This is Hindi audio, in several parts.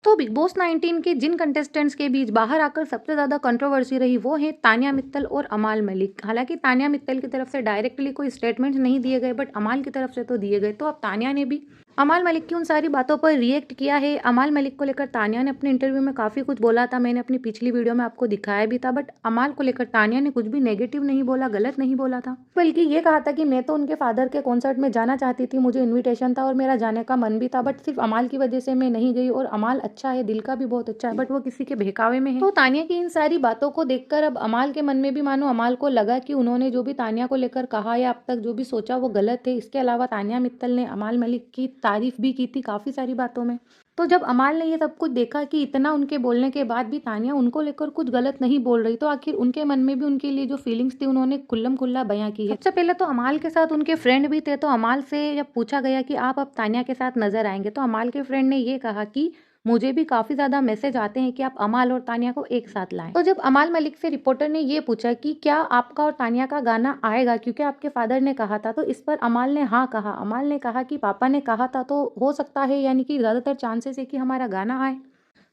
तो बिग बॉस 19 के जिन कंटेस्टेंट्स के बीच बाहर आकर सबसे ज़्यादा कंट्रोवर्सी रही वो हैं तानिया मित्तल और अमाल मलिक। हालांकि तानिया मित्तल की तरफ से डायरेक्टली कोई स्टेटमेंट नहीं दिए गए, बट अमाल की तरफ से तो दिए गए। तो अब तानिया ने भी अमाल मलिक की उन सारी बातों पर रिएक्ट किया है। अमाल मलिक को लेकर तानिया ने अपने इंटरव्यू में काफ़ी कुछ बोला था, मैंने अपनी पिछली वीडियो में आपको दिखाया भी था। बट अमाल को लेकर तानिया ने कुछ भी नेगेटिव नहीं बोला, गलत नहीं बोला था, बल्कि ये कहा था कि मैं तो उनके फादर के कॉन्सर्ट में जाना चाहती थी, मुझे इन्विटेशन था और मेरा जाने का मन भी था, बट सिर्फ अमाल की वजह से मैं नहीं गई। और अमाल अच्छा है, दिल का भी बहुत अच्छा है, बट वो किसी के बहकावे में है। तो तानिया की इन सारी बातों को देखकर अब अमाल के मन में भी मानो अमाल को लगा कि उन्होंने जो भी तानिया को लेकर कहा या अब तक जो भी सोचा वो गलत है। इसके अलावा तानिया मित्तल ने अमाल मलिक की तारीफ भी की थी काफ़ी सारी बातों में। तो जब अमाल ने ये सब कुछ देखा कि इतना उनके बोलने के बाद भी तानिया उनको लेकर कुछ गलत नहीं बोल रही, तो आखिर उनके मन में भी उनके लिए जो फीलिंग्स थी उन्होंने खुल्लम खुल्ला बयां की है। सबसे पहले तो अमाल के साथ उनके फ्रेंड भी थे, तो अमाल से जब पूछा गया कि आप अब तानिया के साथ नजर आएंगे, तो अमाल के फ्रेंड ने ये कहा कि मुझे भी काफी ज्यादा मैसेज आते हैं कि आप अमाल और तानिया को एक साथ लाएं। तो जब अमाल मलिक से रिपोर्टर ने ये पूछा कि क्या आपका और तानिया का गाना आएगा क्योंकि आपके फादर ने कहा था, तो इस पर अमाल ने हाँ कहा। अमाल ने कहा कि पापा ने कहा था तो हो सकता है, यानी कि ज्यादातर चांसेस है कि हमारा गाना आए।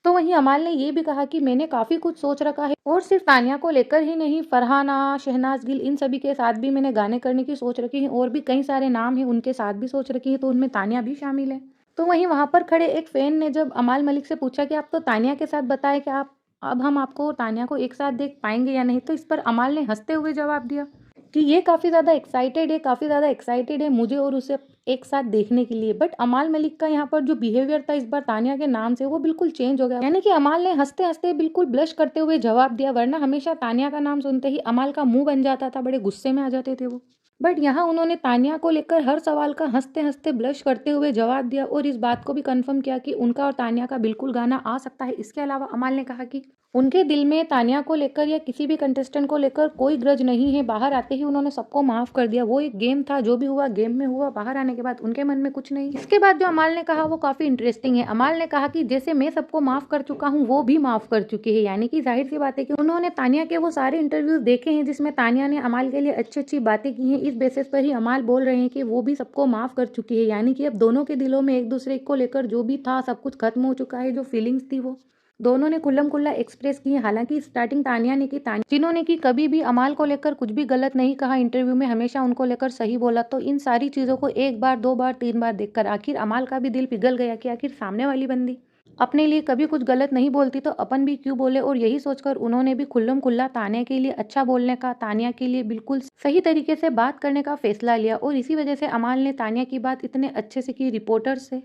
तो वहीं अमाल ने ये भी कहा कि मैंने काफी कुछ सोच रखा है और सिर्फ तानिया को लेकर ही नहीं, फरहाना, शहनाज गिल, इन सभी के साथ भी मैंने गाने करने की सोच रखी है और भी कई सारे नाम हैं उनके साथ भी सोच रखी है, तो उनमें तानिया भी शामिल है। तो वहीं वहां पर खड़े एक फैन ने जब अमाल मलिक से पूछा कि आप तो तानिया के साथ बताए कि आप अब हम आपको और तानिया को एक साथ देख पाएंगे या नहीं, तो इस पर अमाल ने हंसते हुए जवाब दिया कि ये काफी ज्यादा एक्साइटेड है, काफी ज्यादा एक्साइटेड है मुझे और उसे एक साथ देखने के लिए। बट अमाल मलिक का यहाँ पर जो बिहेवियर था इस बार तानिया के नाम से वो बिल्कुल चेंज हो गया, यानी कि अमाल ने हंसते हंसते बिल्कुल ब्लश करते हुए जवाब दिया, वरना हमेशा तानिया का नाम सुनते ही अमाल का मुंह बन जाता था, बड़े गुस्से में आ जाते थे वो। बट यहाँ उन्होंने तानिया को लेकर हर सवाल का हंसते हंसते ब्लश करते हुए जवाब दिया और इस बात को भी कंफर्म किया कि उनका और तानिया का बिल्कुल गाना आ सकता है। इसके अलावा अमाल ने कहा कि उनके दिल में तानिया को लेकर या किसी भी कंटेस्टेंट को लेकर कोई ग्रज नहीं है, बाहर आते ही उन्होंने सबको माफ कर दिया, वो एक गेम था, जो भी हुआ गेम में हुआ, बाहर आने के बाद उनके मन में कुछ नहीं। इसके बाद जो अमाल ने कहा वो काफी इंटरेस्टिंग है। अमाल ने कहा कि जैसे मैं सबको माफ कर चुका हूँ वो भी माफ कर चुकी है, यानी कि जाहिर सी बात है कि उन्होंने तानिया के वो सारे इंटरव्यूज देखे हैं जिसमें तानिया ने अमाल के लिए अच्छी अच्छी बातें की हैं। इस बेसिस पर ही अमाल बोल रहे हैं कि वो भी सबको माफ कर चुकी है, यानी कि अब दोनों के दिलों में एक दूसरे को लेकर जो भी था सब कुछ खत्म हो चुका है, जो फीलिंग्स थी वो दोनों ने खुल्लम खुल्ला एक्सप्रेस की है। हालांकि स्टार्टिंग तानिया ने की, जिन्होंने की कभी भी अमाल को लेकर कुछ भी गलत नहीं कहा, इंटरव्यू में हमेशा उनको लेकर सही बोला। तो इन सारी चीजों को एक बार, दो बार, तीन बार देखकर आखिर अमाल का भी दिल पिघल गया कि आखिर सामने वाली बंदी अपने लिए कभी कुछ गलत नहीं बोलती तो अपन भी क्यों बोले। और यही सोचकर उन्होंने भी खुल्लम खुल्ला तानिया के लिए अच्छा बोलने का, तानिया के लिए बिल्कुल सही तरीके से बात करने का फैसला लिया। और इसी वजह से अमाल ने तानिया की बात इतने अच्छे से की रिपोर्टर से,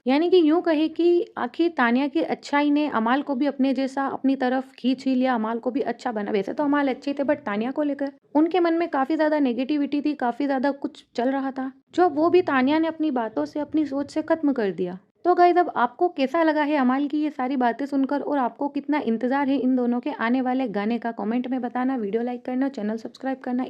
यानी कि यूं कहे कि आखिर तानिया की अच्छाई ने अमाल को भी अपने जैसा अपनी तरफ खींच ही लिया, अमाल को भी अच्छा बना। वैसे तो अमाल अच्छे थे, बट तानिया को लेकर उनके मन में काफी ज्यादा नेगेटिविटी थी, काफी ज्यादा कुछ चल रहा था जो वो भी तानिया ने अपनी बातों से, अपनी सोच से खत्म कर दिया। तो गाइस अब आपको कैसा लगा है अमाल की ये सारी बातें सुनकर, और आपको कितना इंतजार है इन दोनों के आने वाले गाने का, कमेंट में बताना। वीडियो लाइक करना, चैनल सब्सक्राइब करना।